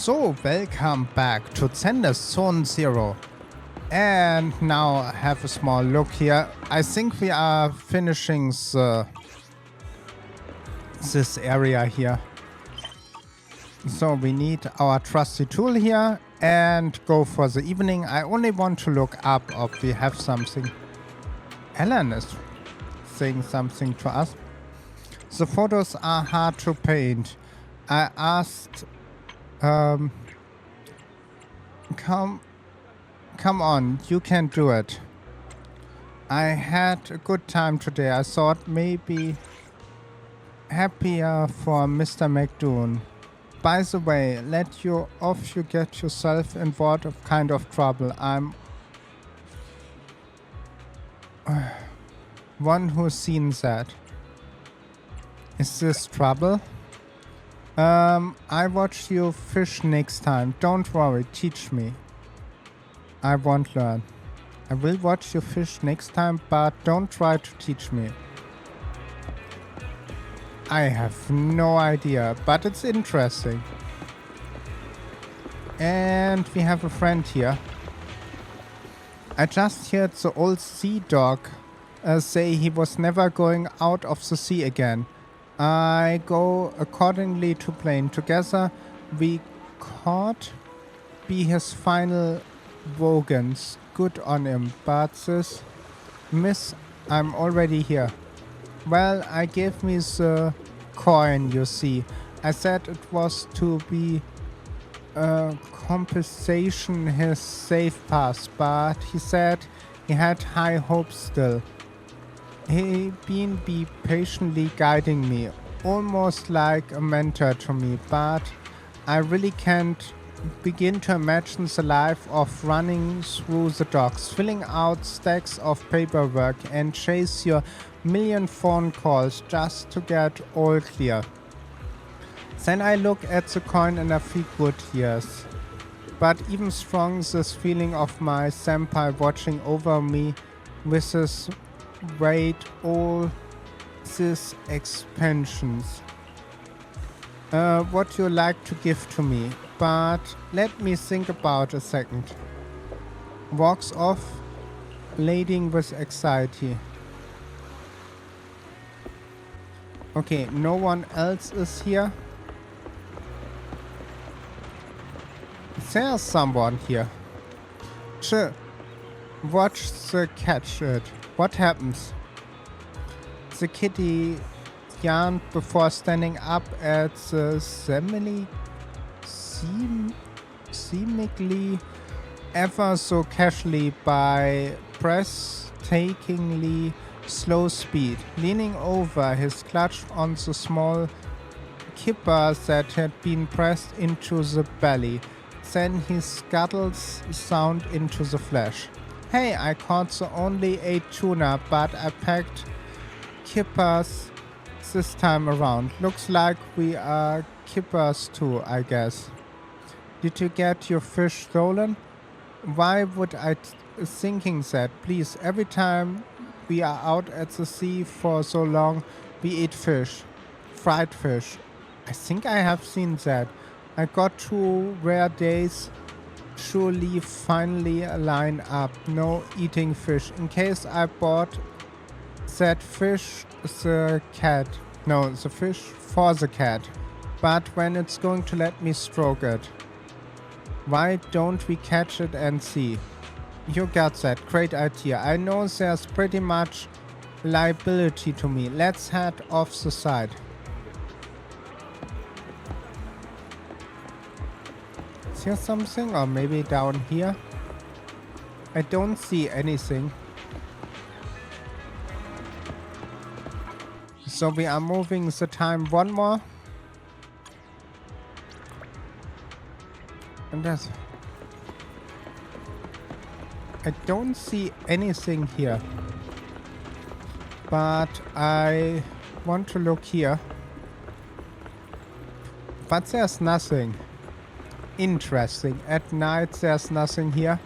So, welcome back to Zenless Zone Zero. And now have a small look here. I think we are finishing this area here. So we need our trusty tool here and go for the evening. I only want to look up if we have something. Alan is saying something to us. The photos are hard to paint. I asked, come on, you can do it. I had a good time today. I thought maybe happier for Mr. McDoon. By the way, let you off, you get yourself involved of kind of trouble. I'm one who's seen that. Is this trouble? I watch you fish next time. Don't worry, teach me. I won't learn. I will watch you fish next time, but don't try to teach me. I have no idea, but it's interesting. And we have a friend here. I just heard the old sea dog say he was never going out of the sea again. I go accordingly to plane. Together we caught be his final vogons. Good on him, but this miss, I'm already here. Well, I gave me the coin, you see. I said it was to be compensation his safe pass, but he said he had high hopes still. He been patiently guiding me, almost like a mentor to me, but I really can't begin to imagine the life of running through the docks, filling out stacks of paperwork and chase your million phone calls just to get all clear. Then I look at the coin and I feel good, yes. But even strong this feeling of my senpai watching over me with his weight, all these expansions. What you like to give to me, but let me think about a second. Walks off, laden with anxiety. Okay, no one else is here. There's someone here. Watch the catch it. What happens? The kitty yawned before standing up at the seemingly ever so casually by breathtakingly slow speed, leaning over his clutch on the small kipper that had been pressed into the belly. Then he scuttles sound into the flesh. Hey, I caught the only 8 tuna, but I packed kippers this time around. Looks like we are kippers too, I guess. Did you get your fish stolen? Why would I thinking that? Please, every time we are out at the sea for so long, we eat fish. Fried fish. I think I have seen that. I got 2 rare days. Surely finally line up. No eating fish. In case I bought that fish the cat. No, the fish for the cat. But when it's going to let me stroke it. Why don't we catch it and see? You got that. Great idea. I know there's pretty much liability to me. Let's head off the side. Is here something? Or maybe down here? I don't see anything. So we are moving the time one more. And that's... I don't see anything here. But I want to look here. But there's nothing. Interesting. At night there's nothing here.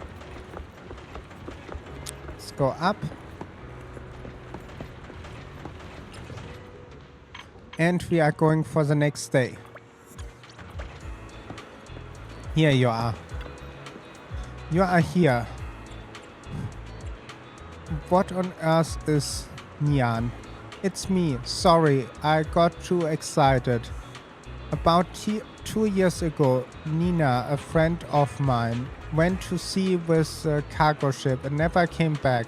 Let's go up. And we are going for the next day. Here you are. You are here. What on earth is Nian? It's me. Sorry, I got too excited. About 2 years ago, Nina, a friend of mine, went to sea with a cargo ship and never came back.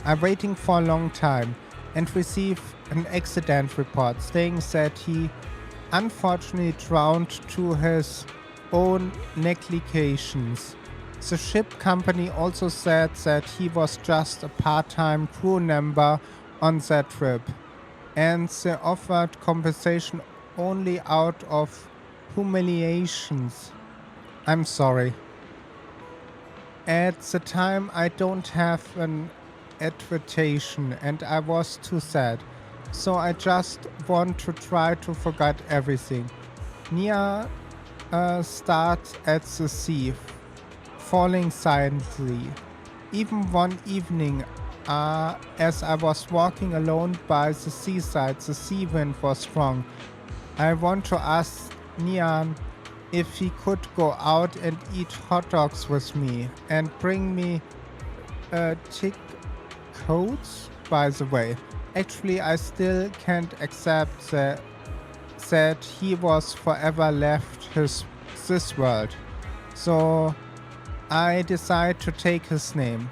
I'm waiting for a long time and received an accident report saying that he unfortunately drowned to his own negligence. The ship company also said that he was just a part-time crew member on that trip, and they offered compensation only out of humiliations. I'm sorry. At the time, I don't have an adaptation and I was too sad. So I just want to try to forget everything. Nia starts at the sea, falling silently. Even one evening, as I was walking alone by the seaside, the sea wind was strong. I want to ask Nian if he could go out and eat hot dogs with me and bring me thick coats, by the way. Actually, I still can't accept that he was forever left this world. So I decide to take his name.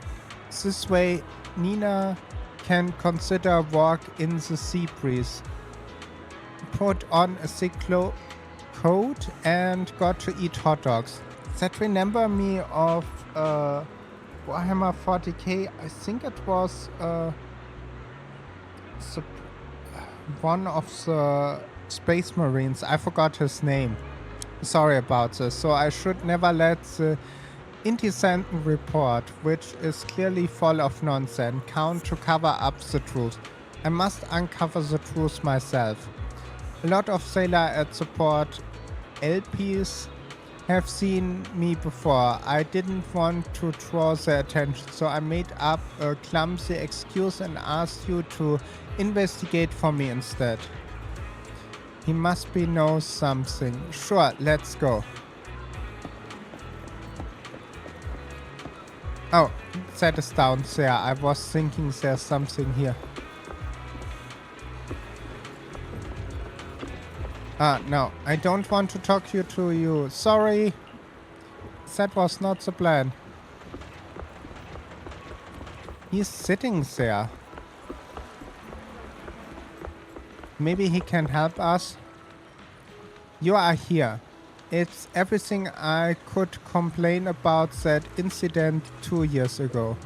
This way, Nina can consider walk in the sea breeze, put on a thick coat, and got to eat hot dogs. That remember me of Warhammer 40k. I think it was one of the Space Marines. I forgot his name. Sorry about this. So I should never let the indecent report, which is clearly full of nonsense, count to cover up the truth. I must uncover the truth myself. A lot of sailor at support LPs have seen me before. I didn't want to draw their attention, so I made up a clumsy excuse and asked you to investigate for me instead. He must be knows something. Sure, let's go. Oh, that is down there. I was thinking there's something here. No, I don't want to talk to you. Sorry. That was not the plan. He's sitting there. Maybe he can help us. You are here. It's everything I could complain about that incident 2 years ago.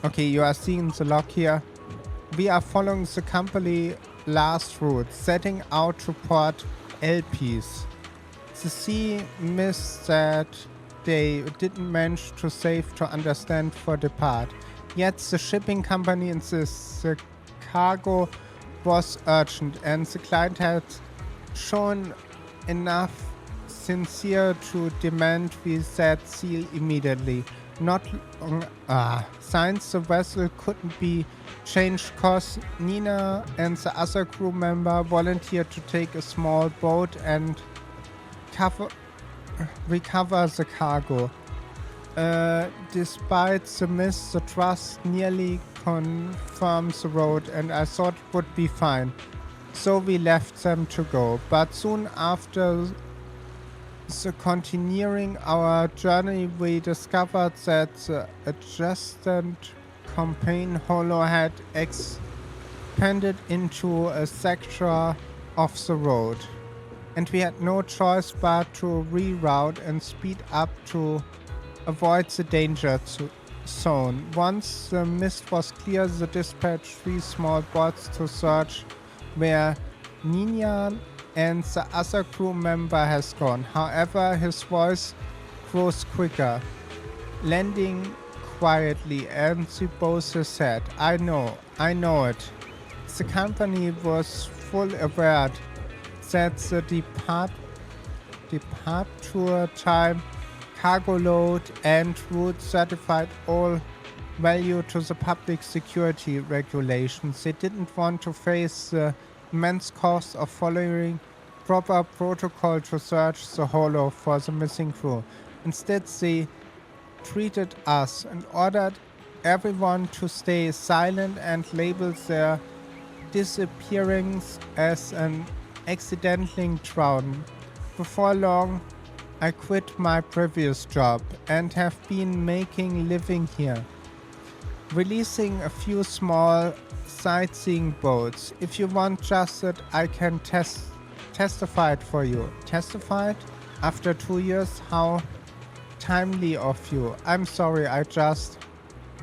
Okay, you are seeing the log here. We are following the company last route, setting out to port LPs. The sea mist that they didn't manage to save to understand for depart. Yet the shipping company and the cargo was urgent, and the client had shown enough sincere to demand we set sail immediately. Not long, since the vessel couldn't be changed course, Nina and the other crew member volunteered to take a small boat and recover the cargo. Despite the mist, the thrust nearly confirmed the road, and I thought it would be fine. So we left them to go. But soon after the continuing our journey, we discovered that the adjacent campaign holo had expanded into a sector of the road, and we had no choice but to reroute and speed up to avoid the danger zone. Once the mist was clear, the dispatched 3 small boats to search where Nian and the other crew member has gone. However, his voice grows quicker, landing quietly, and the boss said, I know it. The company was fully aware that the departure time, cargo load, and route certified all value to the public security regulations. They didn't want to face the immense cost of following proper protocol to search the holo for the missing crew. Instead, they treated us and ordered everyone to stay silent and labeled their disappearance as an accidental drown. Before long, I quit my previous job and have been making living here, releasing a few small sightseeing boats. If you want just that, I can testify it for you. Testified? After 2 years? How timely of you. I'm sorry, I just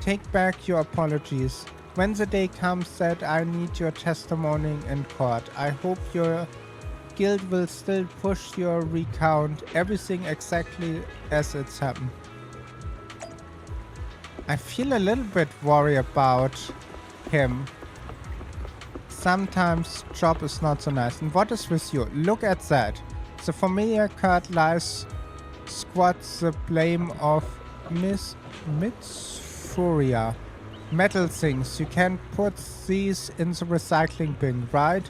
take back your apologies. When the day comes that I need your testimony in court, I hope your guild will still push your recount everything exactly as it's happened. I feel a little bit worried about him. Sometimes job is not so nice. And what is with you? Look at that. The familiar card lies squats the blame of Miss Furia. Metal things. You can put these in the recycling bin, right?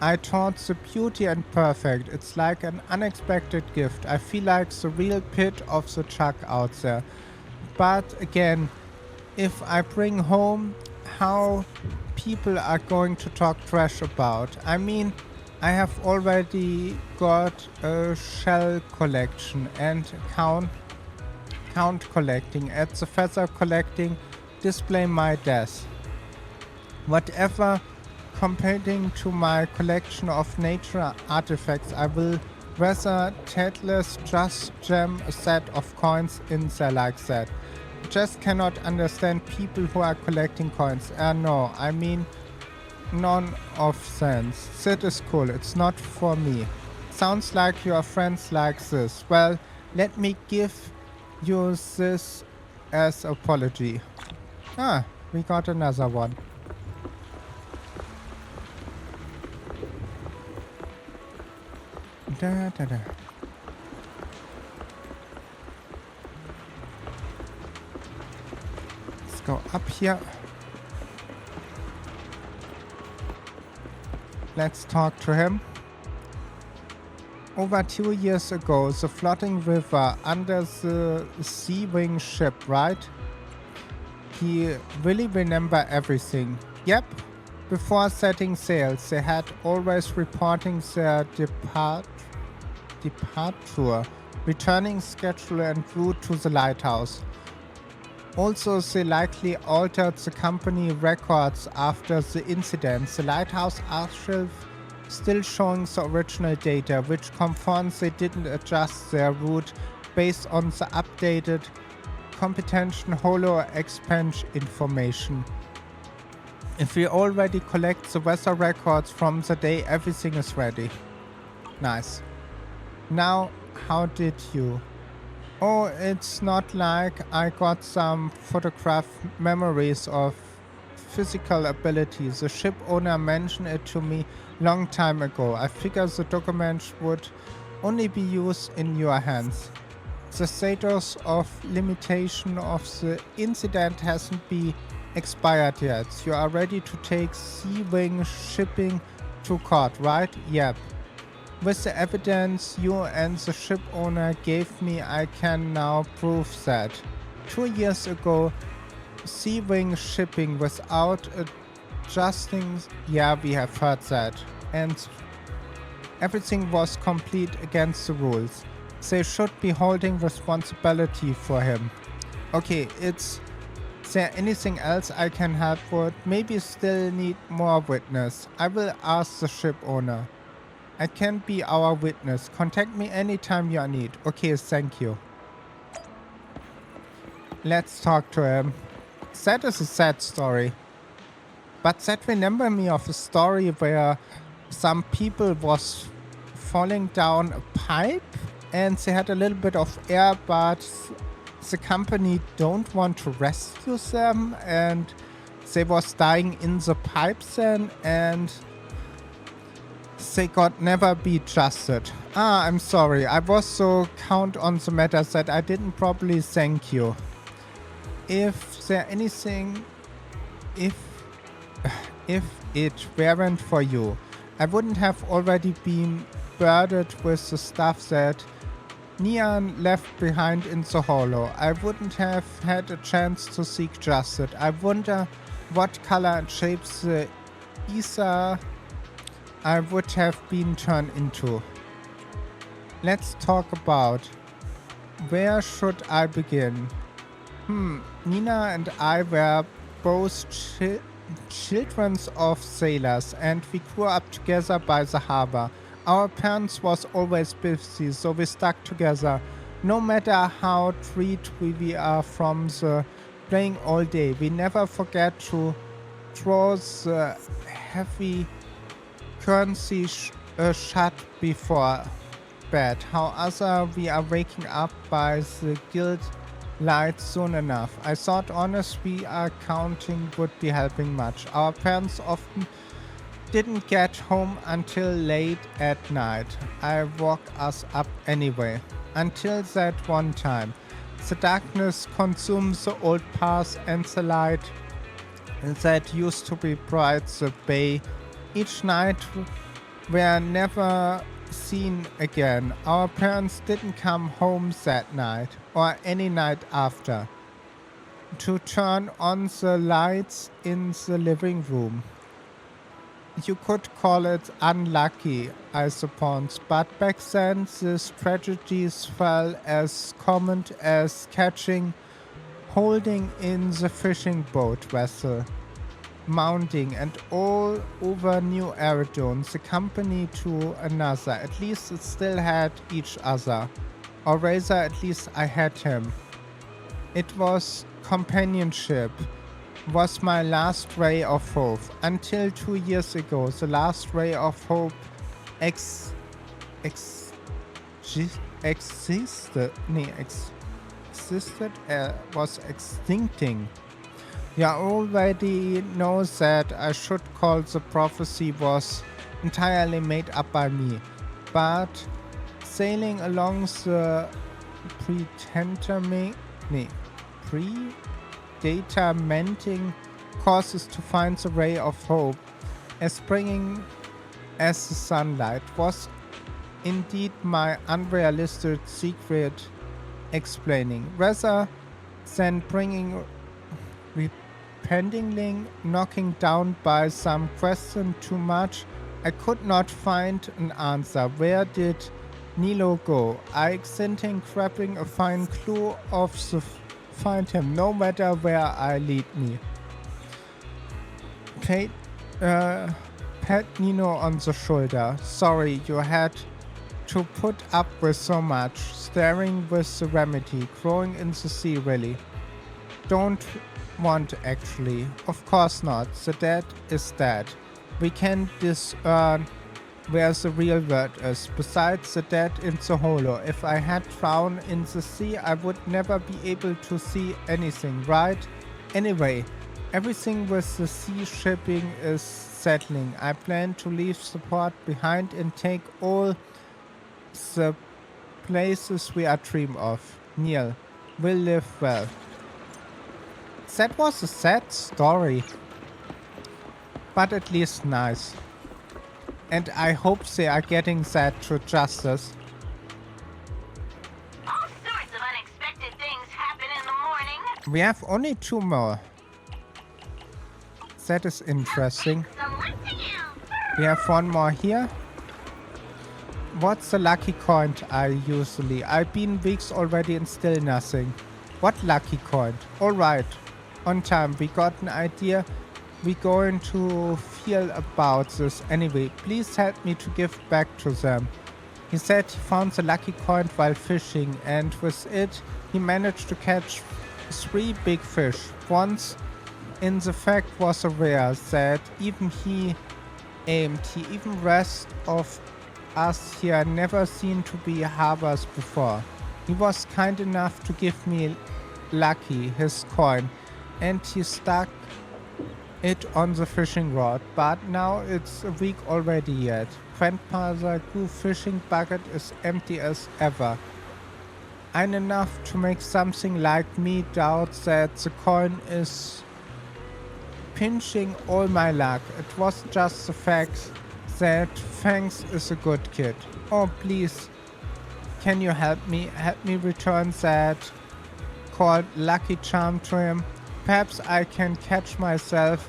I thought the beauty and perfect. It's like an unexpected gift. I feel like the real pit of the chuck out there. But again, if I bring home how people are going to talk trash about. I mean, I have already got a shell collection and count collecting. At the feather collecting, display my desk. Whatever comparing to my collection of nature artifacts, I will rather Tedless just jam a set of coins in there like that. Just cannot understand people who are collecting coins. No, I mean none of sense. That is cool, it's not for me. Sounds like your friends like this. Well, let me give you this as apology. Ah, we got another one. Da, da, da. Let's go up here. Let's talk to him. Over 2 years ago, the floating river under the sea-wing ship, right? He really remember everything. Yep. Before setting sail, they had always reporting their departure, returning schedule and route to the lighthouse. Also, they likely altered the company records after the incident. The lighthouse archive still showing the original data, which confirms they didn't adjust their route based on the updated competition holo expansion information. If we already collect the weather records from the day everything is ready. Nice. Now, how did you? Oh, it's not like I got some photograph memories of physical abilities. The ship owner mentioned it to me long time ago. I figured the documents would only be used in your hands. The status of limitation of the incident hasn't been expired yet. You are ready to take sea-wing shipping to court, right? Yep. With the evidence you and the ship owner gave me, I can now prove that. 2 years ago, sea-wing shipping without adjusting, yeah, we have heard that. And everything was complete against the rules. They should be holding responsibility for him. Okay, is there anything else I can help with? Maybe still need more witness. I will ask the ship owner. I can be our witness. Contact me anytime you need. Okay, thank you. Let's talk to him. That is a sad story. But that remember me of a story where some people was falling down a pipe and they had a little bit of air, but the company don't want to rescue them and they was dying in the pipes then, and they got never be trusted. I'm sorry. I was so count on the matter that I didn't properly thank you. If there anything, if it weren't for you, I wouldn't have already been burdened with the stuff that Nian left behind in the hollow. I wouldn't have had a chance to seek justice. I wonder what color and shapes the ether I would have been turned into. Let's talk about where should I begin? Nina and I were both children of sailors, and we grew up together by the harbor. Our parents was always busy, so we stuck together. No matter how tired we are from the playing all day, we never forget to draw the heavy currency shut before bed. However, we are waking up by the guild light soon enough. I thought honestly accounting would be helping much. Our parents often didn't get home until late at night. I woke us up anyway. Until that one time. The darkness consumes the old path and the light that used to be bright the bay. Each night were never seen again. Our parents didn't come home that night or any night after to turn on the lights in the living room. You could call it unlucky, I suppose, but back then these tragedies felt as common as catching, holding in the fishing boat vessel, mounting, and all over New Eridu, the company to another. At least it still had each other, or rather at least I had him. It was companionship. Was my last ray of hope. Until 2 years ago, the last ray of hope existed, was extincting. You already know that I should call the prophecy was entirely made up by me, but sailing along the predetermining courses to find the ray of hope as springing as the sunlight was indeed my unrealistic secret explaining, rather than bringing repentingly knocking down by some question too much. I could not find an answer. Where did Nilo go? I accenting grabbing a fine clue of the find him, no matter where I lead me. Pat Nino on the shoulder. Sorry, you had to put up with so much. Staring with the remedy, growing in the sea really. Don't want actually. Of course not. The dead is dead. We can discern where the real world is. Besides the dead in the hollow. If I had drowned in the sea, I would never be able to see anything, right? Anyway, everything with the sea shipping is settling. I plan to leave the port behind and take all the places we are dream of. Neil will live well. That was a sad story, but at least nice. And I hope they are getting that to justice. All sorts of unexpected things happen in the morning. We have only 2 more. That is interesting. We have 1 more here. What's the lucky coin I usually? I've been weeks already and still nothing. What lucky coin? Alright. On time. We got an idea. We're going to feel about this anyway. Please help me to give back to them. He said he found the lucky coin while fishing, and with it he managed to catch 3 big fish. Once in the fact was aware that even he aimed. He even rest of us here never seen to be harbors before. He was kind enough to give me Lucky his coin, and he stuck it on the fishing rod, but now it's a week already yet. Grandfather Goo fishing bucket is empty as ever. I'm enough to make something like me doubt that the coin is pinching all my luck. It was just the fact That Fangs is a good kid. Oh, please. Can you help me? Help me return that called Lucky Charm to him. Perhaps I can catch myself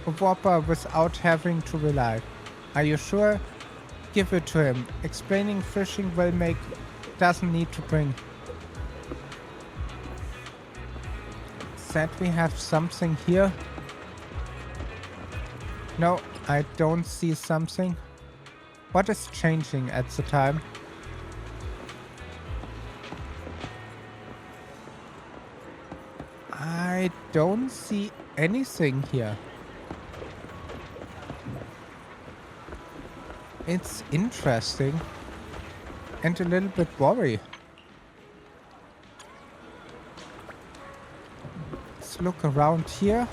a whopper without having to rely. Are you sure? Give it to him. Explaining fishing will make... doesn't need to bring. Said we have something here. No, I don't see something. What is changing at the time? I don't see anything here. It's interesting and a little bit worry. Let's look around here.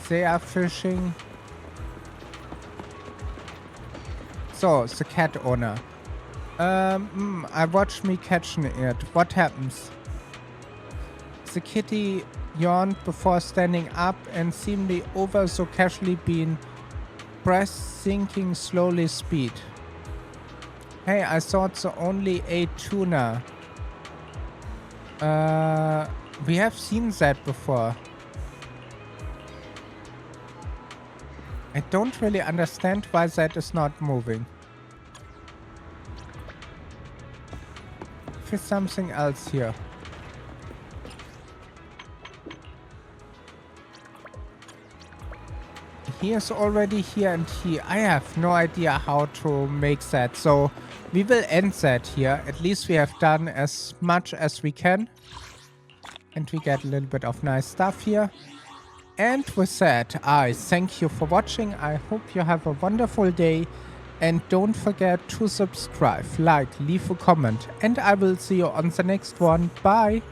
They are fishing. So, the cat owner. I watched me catching it. What happens? The kitty yawned before standing up and seemingly over so casually being breath sinking slowly speed. Hey, I thought the only ate tuna. We have seen that before. I don't really understand why that is not moving. There's something else here. He is already here and he... I have no idea how to make that. So we will end that here. At least we have done as much as we can. And we get a little bit of nice stuff here. And with that, I thank you for watching. I hope you have a wonderful day. And don't forget to subscribe, like, leave a comment. And I will see you on the next one. Bye!